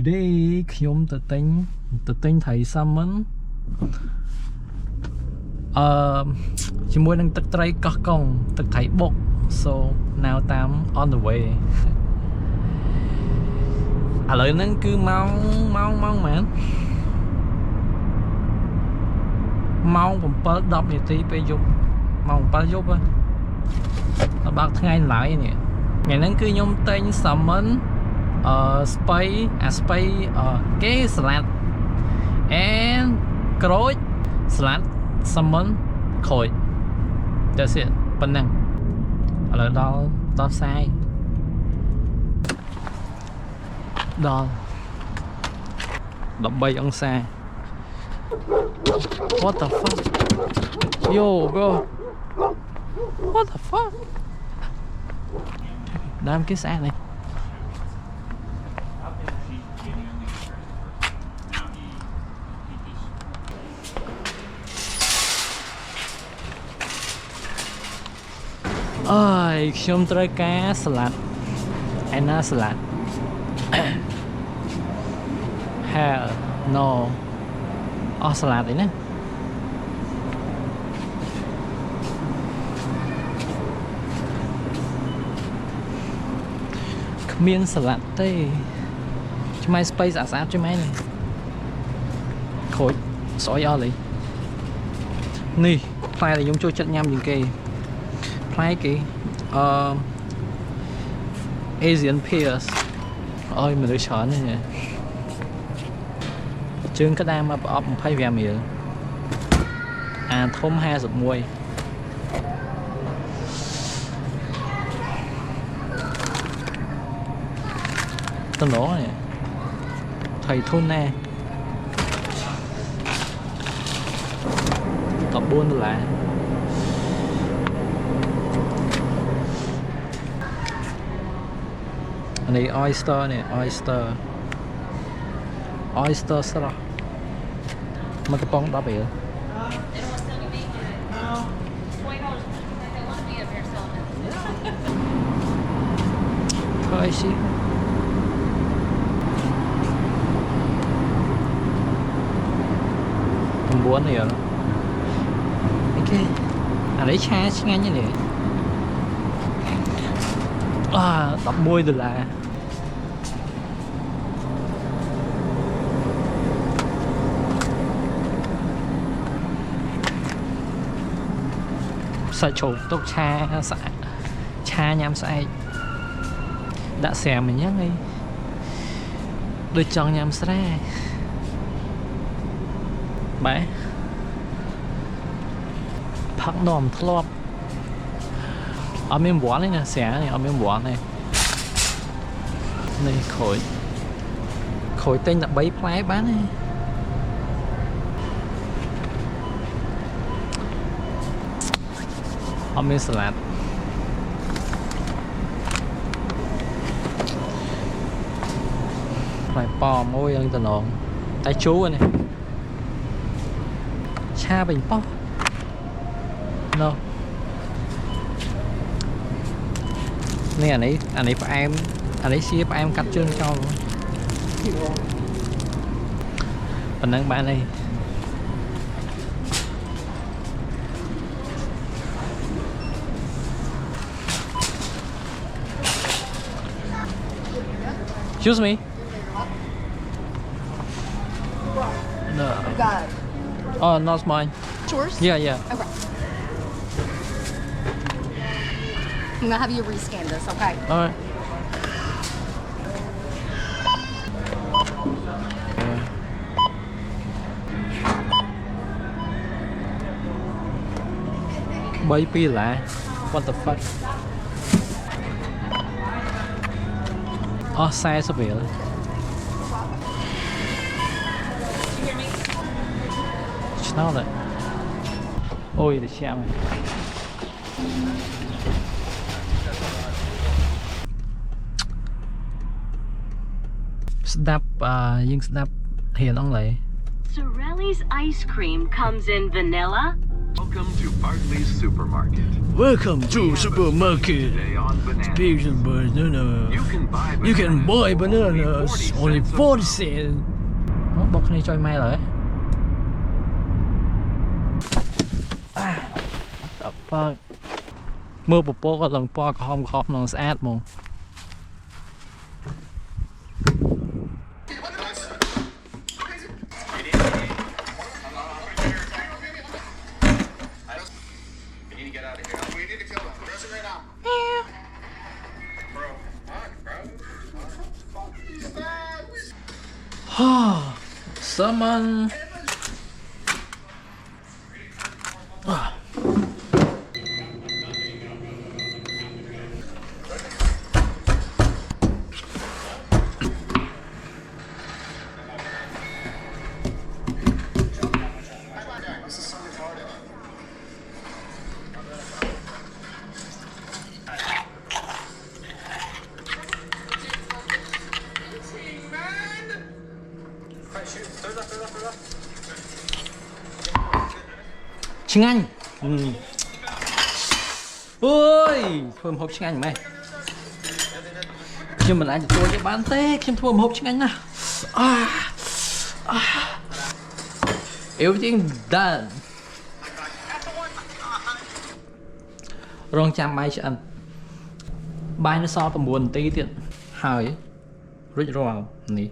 Today ខ្ញុំទៅទិញថៃ salmon ជាមួយនឹងទឹកត្រីកោះកុងទឹកថៃបុក so now តាម on the way ឥឡូវហ្នឹងគឺម៉ោងមែនម៉ោង 7:10 នាទីពេលយប់ម៉ោង 7 យប់ដល់បើកថ្ងៃឡើយនេះថ្ងៃហ្នឹងគឺខ្ញុំទិញ salmon ស្ពៃគេស្លាត់ and ក្រូចស្លាត់ salmon ក្រូច that's it ប៉ុណ្ណឹងឥឡូវដល់ផ្សារដល់13 អង្សា what the fuck yo bro what the fuck ដើមគេស្អាតនេះអើយខ្ញុំត្រូវការសាឡាត់ឯណាសាឡាត់ hell no អស់សាឡាត់អីណាគ្មានសាឡាត់ទេឆ្មៃស្ពៃស្អាតៗឆ្មៃនេះខូចស្អុយអស់លេនេះផ្លែដែលខ្ញុំចូលចិត្តញ៉ាំជាងគេផ្លែគេAsian pears អើយមនុស្សច្រើននេះជើងក្តាមមកប្រអប់ 25 រៀលអាធំ 51តំណងនេះថៃធំណែ$14នេះ oyster នេះ oyster ស្រស់មកកំប៉ុង 10 រៀលហើយស៊ី9 រៀលអូខេអានេះឆាឆ្ងាញ់នេះ$11សាច់ជ្រូកទុកឆាស្អាតឆាញ៉ាំស្អែកដាក់ស្រាមអញ្ចឹងឯងដូចចង់ញ៉ាំស្រាបែផឹកនំធ្លាប់អត់មានវ៉ាន់ទេណាស្រានេះអត់មានវ៉ាន់ទេនេះក្រូចទិញតែ3ផ្លែបានទេអត់មានសាឡាត់ផ្លែប៉ោមអូយយ៉ាងតំណងតែជូរនេះឆាបាញ់ប៉ោះ no នេះអានេះផ្អែមអានេះជាផ្អែមកាត់ជើងចោលប៉ុណ្ណឹងបានទេExcuse me. No. Got it. Oh, not mine. Yours? Yeah. Okay. I'm gonna have you rescan this, okay? All right. Baby lá. What the fuck? Sai sao vậy? Sao vậy? Ôi để xem này. Snap nhưng snap hiền ông lại. Sorelli's ice cream comes in vanilla, Welcome to Bartley's Supermarket. Welcome to supermarket. Today on bananas. Big banana. You can buy bananas, You can buy bananas only 40 cents. cents. Bọc này cho mày rồi. The fuck. Mưa bột bột có lần po có không nó sẽ át mông. Summon. Chinh Anh. Ôi, thôi một hộp Chinh Anh mày. Nhưng mình lại tôi cho bán té,ខ្ញុំធ្វើmột hộp Chinh Anh nè. Everything done. រងចាំបាយឆ្អិនបាយនៅសល់9នាទីទៀតហើយរួចរាល់នេះ